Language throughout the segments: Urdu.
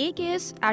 aks@etv.co.in।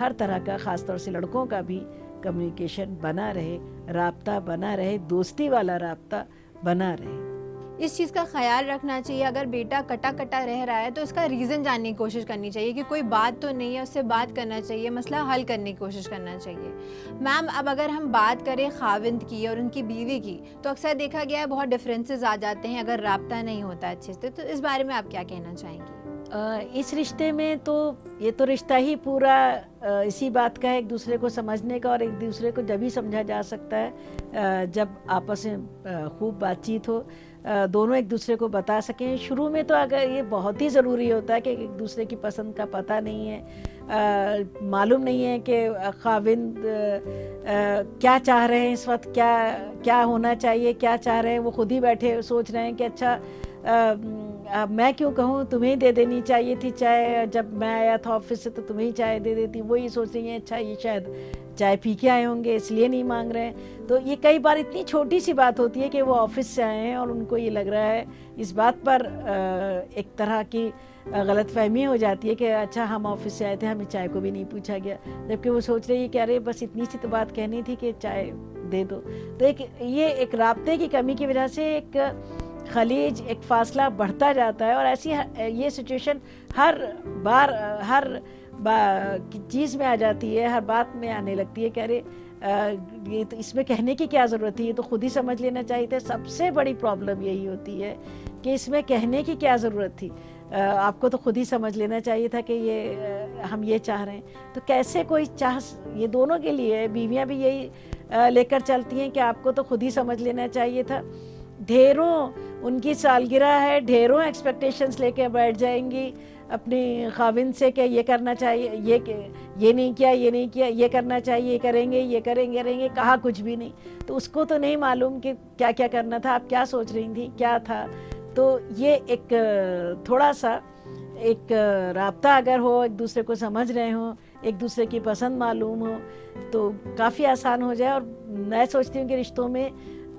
ہر طرح کا، خاص طور سے لڑکوں کا بھی کمیونیکیشن بنا رہے، رابطہ بنا رہے، دوستی والا رابطہ بنا رہے۔ اس چیز کا خیال رکھنا چاہیے اگر بیٹا کٹا کٹا رہ رہا ہے تو اس کا ریزن جاننے کی کوشش کرنی چاہیے کہ کوئی بات تو نہیں ہے، اس سے بات کرنا چاہیے، مسئلہ حل کرنے کی کوشش کرنا چاہیے۔ میم اب اگر ہم بات کریں خاوند کی اور ان کی بیوی کی تو اکثر دیکھا گیا ہے بہت ڈفرینسز آ جاتے ہیں اگر رابطہ نہیں ہوتا اچھے سے، تو اس بارے میں آپ کیا کہنا چاہیں گی؟ اس رشتے میں تو یہ تو رشتہ ہی پورا اسی بات کا ہے، ایک دوسرے کو سمجھنے کا، اور ایک دوسرے کو جب ہی سمجھا جا سکتا ہے جب آپس میں خوب بات چیت ہو، دونوں ایک دوسرے کو بتا سکیں۔ شروع میں تو اگر یہ بہت ہی ضروری ہوتا ہے کہ ایک دوسرے کی پسند کا پتہ نہیں ہے، معلوم نہیں ہے کہ خاوند کیا چاہ رہے ہیں اس وقت، کیا ہونا چاہیے، کیا چاہ رہے ہیں، وہ خود ہی بیٹھے سوچ رہے ہیں کہ اچھا میں کیوں کہوں، تمہیں دے دینی چاہیے تھی چائے، جب میں آیا تھا آفس سے تو تمہیں چائے دے دیتی، وہ یہ سوچ رہی ہیں اچھا یہ شاید چائے پی کے آئے ہوں گے اس لیے نہیں مانگ رہے ہیں۔ تو یہ کئی بار اتنی چھوٹی سی بات ہوتی ہے کہ وہ آفس سے آئے ہیں اور ان کو یہ لگ رہا ہے، اس بات پر ایک طرح کی غلط فہمی ہو جاتی ہے کہ اچھا ہم آفس سے آئے تھے، ہمیں چائے کو بھی نہیں پوچھا گیا، جبکہ وہ سوچ رہی ہے کہ ارے بس اتنی سی تو بات کہنی تھی کہ چائے دے دو۔ تو یہ ایک رابطے کی کمی کی وجہ سے ایک خلیج، ایک فاصلہ بڑھتا جاتا ہے، اور ایسی یہ سچویشن ہر بار ہر چیز میں آ جاتی ہے، ہر بات میں آنے لگتی ہے کہ ارے یہ تو اس میں کہنے کی کیا ضرورت تھی، یہ تو خود ہی سمجھ لینا چاہیے تھا۔ سب سے بڑی پرابلم یہی ہوتی ہے کہ اس میں کہنے کی کیا ضرورت تھی، آپ کو تو خود ہی سمجھ لینا چاہیے تھا کہ یہ ہم یہ چاہ رہے ہیں۔ تو کیسے کوئی یہ دونوں کے لیے، بیویاں بھی یہی لے کر چلتی ہیں کہ آپ کو تو خود ہی سمجھ لینا چاہیے تھا۔ ڈھیروں ان کی سالگرہ ہے، ڈھیروں ایکسپیکٹیشنز لے کے بیٹھ جائیں گی اپنی خاوند سے کہ یہ کرنا چاہیے، یہ نہیں کیا، یہ نہیں کیا، یہ کرنا چاہیے، یہ کریں گے، کہا کچھ بھی نہیں۔ تو اس کو تو نہیں معلوم کہ کیا کیا کرنا تھا، آپ کیا سوچ رہی تھی، کیا تھا۔ تو یہ ایک تھوڑا سا ایک رابطہ اگر ہو، ایک دوسرے کو سمجھ رہے ہوں، ایک دوسرے کی پسند معلوم ہو تو کافی آسان ہو جائے۔ اور میں سوچتی ہوں کہ رشتوں میں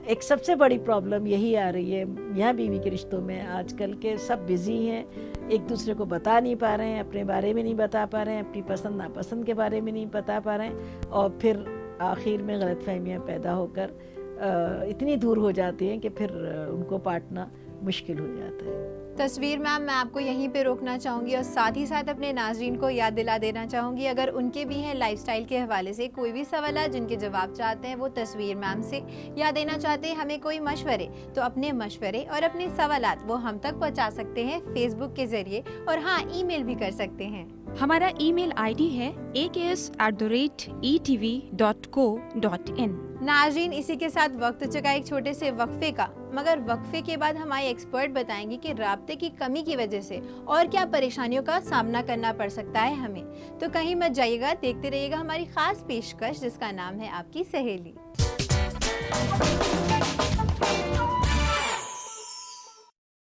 ایک سب سے بڑی پرابلم یہی آ رہی ہے میاں بیوی کے رشتوں میں آج کل کے، سب بزی ہیں، ایک دوسرے کو بتا نہیں پا رہے ہیں، اپنے بارے میں نہیں بتا پا رہے ہیں، اپنی پسند ناپسند کے بارے میں نہیں بتا پا رہے ہیں، اور پھر آخر میں غلط فہمیاں پیدا ہو کر اتنی دور ہو جاتی ہیں کہ پھر ان کو پاٹنا مشکل ہو جاتا ہے۔ تصویر میم میں آپ کو یہیں پہ روکنا چاہوں گی اور ساتھ ہی ساتھ اپنے ناظرین کو یاد دلا دینا چاہوں گی، اگر ان کے بھی ہیں لائف سٹائل کے حوالے سے کوئی بھی سوالات جن کے جواب چاہتے ہیں وہ تصویر میم سے یا دینا چاہتے ہیں ہمیں کوئی مشورے، تو اپنے مشورے اور اپنے سوالات وہ ہم تک پہنچا سکتے ہیں فیس بک کے ذریعے، اور ہاں ای میل بھی کر سکتے ہیں۔ ہمارا ای میل ID ہے aks@etv.co.in۔ ناظرین اسی کے ساتھ وقت چکا ایک چھوٹے سے وقفے کا، مگر وقفے کے بعد ہمارے ایکسپرٹ بتائیں گے کہ رابطے کی کمی کی وجہ سے اور کیا پریشانیوں کا سامنا کرنا پڑ سکتا ہے ہمیں۔ تو کہیں مت جائیے گا، دیکھتے رہیے گا ہماری خاص پیشکش جس کا نام ہے آپ کی سہیلی۔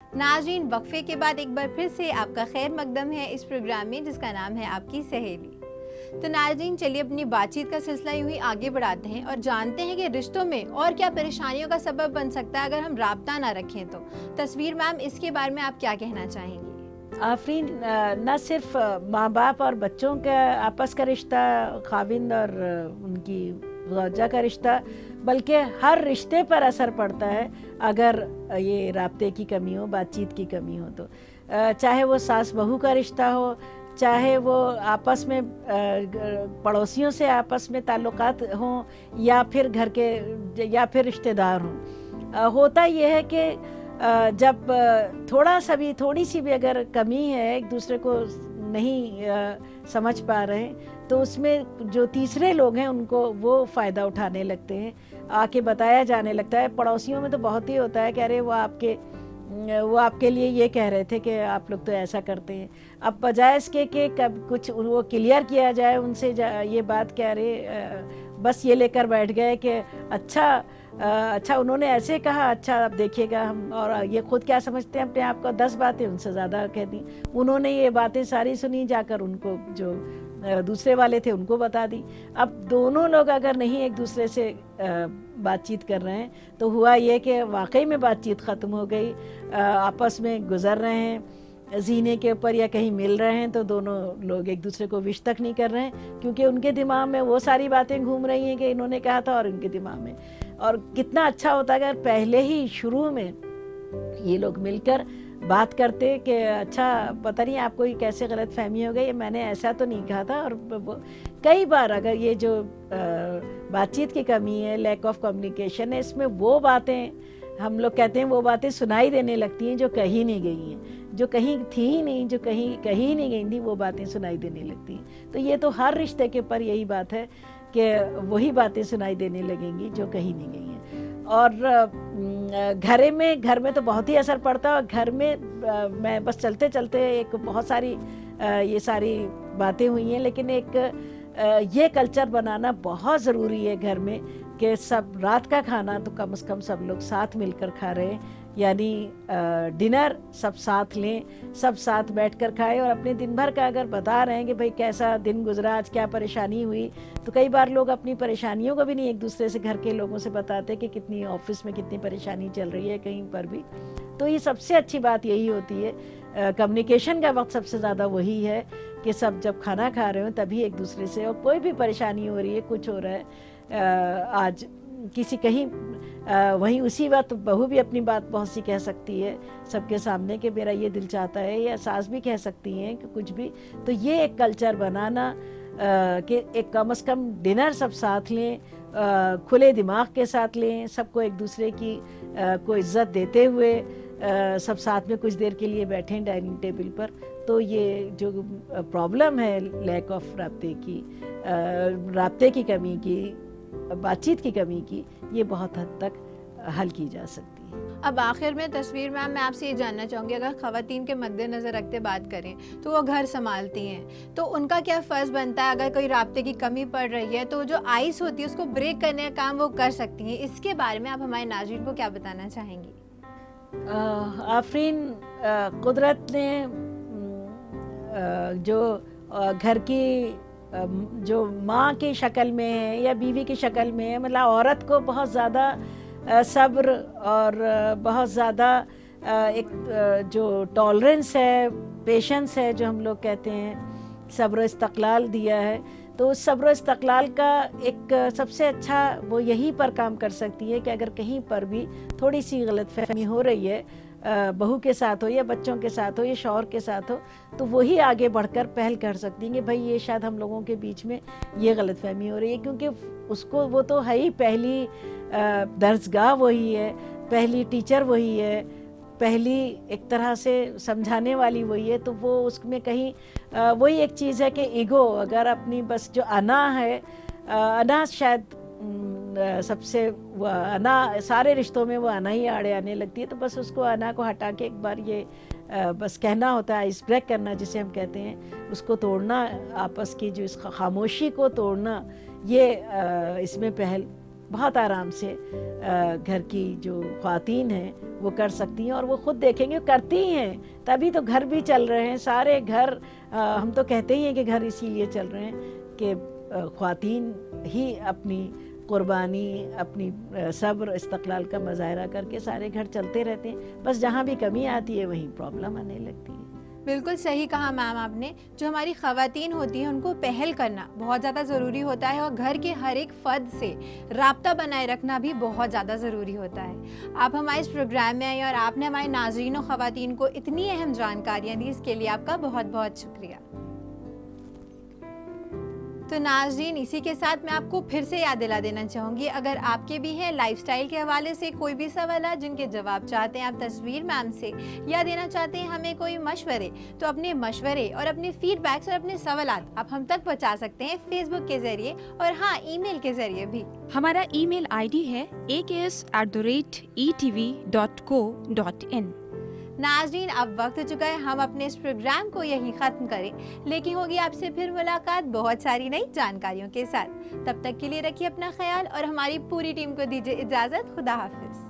ناظرین وقفے کے بعد ایک بار پھر سے آپ کا خیر مقدم ہے اس پروگرام میں جس کا نام ہے آپ کی سہیلی۔ تو ناظرین چلیے اپنی بات چیت کا سلسلہ یوں ہی آگے بڑھاتے ہیں اور جانتے ہیں کہ رشتوں میں اور کیا پریشانیوں کا سبب بن سکتا ہے اگر ہم رابطہ نہ رکھیں تو۔ تصویر میم اس کے بارے میں آپ کیا کہنا چاہیں گی؟ آفرین، نہ صرف ماں باپ اور بچوں کا آپس کا رشتہ، خاوند اور ان کی زوجہ کا رشتہ، بلکہ ہر رشتے پر اثر پڑتا ہے اگر یہ رابطے کی کمی ہو، بات چیت کی کمی ہو تو، چاہے وہ ساس بہو کا رشتہ ہو، چاہے وہ آپس میں پڑوسیوں سے آپس میں تعلقات ہوں، یا پھر گھر کے یا پھر رشتہ دار ہوں۔ ہوتا یہ ہے کہ جب تھوڑی سی بھی اگر کمی ہے، ایک دوسرے کو نہیں سمجھ پا رہے تو اس میں جو تیسرے لوگ ہیں ان کو وہ فائدہ اٹھانے لگتے ہیں، آ کے بتایا جانے لگتا ہے۔ پڑوسیوں میں تو بہت ہی ہوتا ہے کہ ارے وہ آپ کے لیے یہ کہہ رہے تھے کہ آپ لوگ تو ایسا کرتے ہیں۔ اب بجائے اس کے کہ کچھ وہ کلیئر کیا جائے ان سے یہ بات کہ ارے بس یہ لے کر بیٹھ گئے کہ اچھا انہوں نے ایسے کہا، اچھا اب دیکھیے گا ہم، اور یہ خود کیا سمجھتے ہیں اپنے آپ کو، 10 باتیں ان سے زیادہ کہہ دیں، انہوں نے یہ باتیں ساری سنی، جا کر ان کو جو دوسرے والے تھے ان کو بتا دی۔ اب دونوں لوگ اگر نہیں ایک دوسرے سے بات چیت کر رہے ہیں تو ہوا یہ کہ واقعی میں بات چیت ختم ہو گئی، آپس میں گزر رہے ہیں، زینے کے اوپر یا کہیں مل رہے ہیں تو دونوں لوگ ایک دوسرے کو وش تک نہیں کر رہے ہیں، کیونکہ ان کے دماغ میں وہ ساری باتیں گھوم رہی ہیں کہ انہوں نے کہا تھا اور ان کے دماغ میں. اور کتنا اچھا ہوتا اگر پہلے ہی شروع میں یہ لوگ مل کر بات کرتے کہ اچھا پتہ نہیں آپ کو یہ کیسے غلط فہمی ہو گئی، میں نے ایسا تو نہیں کہا تھا. اور کئی بار اگر یہ جو بات چیت کی کمی ہے، لیک آف کمیونیکیشن ہے، اس میں وہ باتیں ہم لوگ کہتے ہیں وہ باتیں سنائی دینے لگتی ہیں جو کہیں نہیں گئی ہیں، جو کہیں تھی ہی نہیں، جو کہیں نہیں گئی تھی، وہ باتیں سنائی دینے لگتی ہیں. تو یہ تو ہر رشتے کے اوپر یہی بات ہے کہ وہی باتیں سنائی دینے لگیں گی جو کہیں نہیں گئی ہیں. اور گھر میں تو بہت ہی اثر پڑتا ہے. اور گھر میں میں بس چلتے چلتے ایک بہت ساری یہ ساری باتیں ہوئی ہیں، لیکن ایک یہ کلچر بنانا بہت ضروری ہے گھر میں کہ سب رات کا کھانا تو کم از کم سب لوگ ساتھ مل کر کھا رہے ہیں، یعنی ڈنر سب ساتھ لیں، سب ساتھ بیٹھ کر کھائیں. اور اپنے دن بھر کا اگر بتا رہے ہیں کہ بھئی کیسا دن گزرا، آج کیا پریشانی ہوئی، تو کئی بار لوگ اپنی پریشانیوں کو بھی نہیں ایک دوسرے سے گھر کے لوگوں سے بتاتے کہ کتنی آفس میں کتنی پریشانی چل رہی ہے کہیں پر بھی. تو یہ سب سے اچھی بات یہی ہوتی ہے. کمیونیکیشن کا وقت سب سے زیادہ وہی ہے کہ سب جب کھانا کھا رہے ہوں تبھی ایک دوسرے سے، اور کوئی بھی پریشانی ہو رہی ہے، کچھ ہو رہا ہے، آج کسی کہیں وہیں اسی وقت بہو بھی اپنی بات بہت سی کہہ سکتی ہے سب کے سامنے کہ میرا یہ دل چاہتا ہے، یا ساس بھی کہہ سکتی ہیں کہ کچھ بھی. تو یہ ایک کلچر بنانا کہ ایک کم از کم ڈنر سب ساتھ لیں، کھلے دماغ کے ساتھ لیں، سب کو ایک دوسرے کی کو عزت دیتے ہوئے سب ساتھ میں کچھ دیر کے لیے بیٹھیں ڈائننگ ٹیبل پر. تو یہ جو پرابلم ہے لیک آف رابطے کی کمی کی، بات چیت کی کمی کی، یہ بہت حد تک حل کی جا سکتی ہے. اب آخر میں تصویر میم میں آپ سے یہ جاننا چاہوں گی، اگر خواتین کے مد نظر رکھتے بات کریں تو وہ گھر سنبھالتی ہیں، تو ان کا کیا فرض بنتا ہے؟ اگر کوئی رابطے کی کمی پڑ رہی ہے تو جو آئس ہوتی ہے اس کو بریک کرنے کا کام وہ کر سکتی ہیں. اس کے بارے میں آپ ہمارے ناظرین کو کیا بتانا چاہیں گی؟ آفرین، قدرت نے جو گھر کی جو ماں کی شکل میں ہے یا بیوی کی شکل میں ہے، مطلب عورت کو بہت زیادہ صبر اور بہت زیادہ ایک جو ٹالرنس ہے، پیشنس ہے، جو ہم لوگ کہتے ہیں، صبر و استقلال دیا ہے. تو اس صبر و استقلال کا ایک سب سے اچھا وہ یہی پر کام کر سکتی ہے کہ اگر کہیں پر بھی تھوڑی سی غلط فہمی ہو رہی ہے، بہو کے ساتھ ہو یا بچوں کے ساتھ ہو یا شوہر کے ساتھ ہو، تو وہی آگے بڑھ کر پہل کر سکتی ہیں کہ بھائی یہ شاید ہم لوگوں کے بیچ میں یہ غلط فہمی ہو رہی ہے، کیونکہ اس کو وہ تو ہے ہی پہلی درسگاہ وہی ہے، پہلی ٹیچر وہی ہے، پہلی ایک طرح سے سمجھانے والی وہی ہے. تو وہ اس میں کہیں وہی ایک چیز ہے کہ ایگو، اگر اپنی بس جو انا ہے، انا شاید سب سے وہ انا سارے رشتوں میں وہ انا ہی آڑے آنے لگتی ہے. تو بس اس کو انا کو ہٹا کے ایک بار یہ بس کہنا ہوتا ہے، آئس بریک کرنا جسے ہم کہتے ہیں، اس کو توڑنا، آپس کی جو اس خاموشی کو توڑنا، یہ اس میں پہل بہت آرام سے گھر کی جو خواتین ہیں وہ کر سکتی ہیں. اور وہ خود دیکھیں گے کرتی ہیں، تبھی تو گھر بھی چل رہے ہیں سارے گھر. ہم تو کہتے ہی ہیں کہ گھر اسی لیے چل رہے ہیں کہ خواتین ہی اپنی قربانی، اپنی صبر استقلال کا مظاہرہ کر کے سارے گھر چلتے رہتے ہیں. بس جہاں بھی کمی آتی ہے وہیں پرابلم آنے لگتی ہے. بالکل صحیح کہا میم آپ نے. جو ہماری خواتین ہوتی ہیں ان کو پہل کرنا بہت زیادہ ضروری ہوتا ہے، اور گھر کے ہر ایک فرد سے رابطہ بنائے رکھنا بھی بہت زیادہ ضروری ہوتا ہے. آپ ہمارے اس پروگرام میں آئے اور آپ نے ہمارے ناظرین و خواتین کو اتنی اہم جانکاریاں دی، اس کے لیے آپ کا بہت بہت شکریہ. تو ناظرین، اسی کے ساتھ میں آپ کو پھر سے یاد دلا دینا چاہوں گی، اگر آپ کے بھی ہیں لائف سٹائل کے حوالے سے کوئی بھی سوالات جن کے جواب چاہتے ہیں آپ تصویر میم سے، یا دینا چاہتے ہیں ہمیں کوئی مشورے، تو اپنے مشورے اور اپنے فیڈ بیکس اور اپنے سوالات آپ ہم تک پہنچا سکتے ہیں فیس بک کے ذریعے، اور ہاں ای میل کے ذریعے بھی. ہمارا ای میل آئی ڈی ہے aks@etv.co.in. ناظرین، اب وقت ہو چکا ہے ہم اپنے اس پروگرام کو یہیں ختم کریں، لیکن ہوگی آپ سے پھر ملاقات بہت ساری نئی جانکاریوں کے ساتھ. تب تک کے لیے رکھیے اپنا خیال اور ہماری پوری ٹیم کو دیجیے اجازت. خدا حافظ.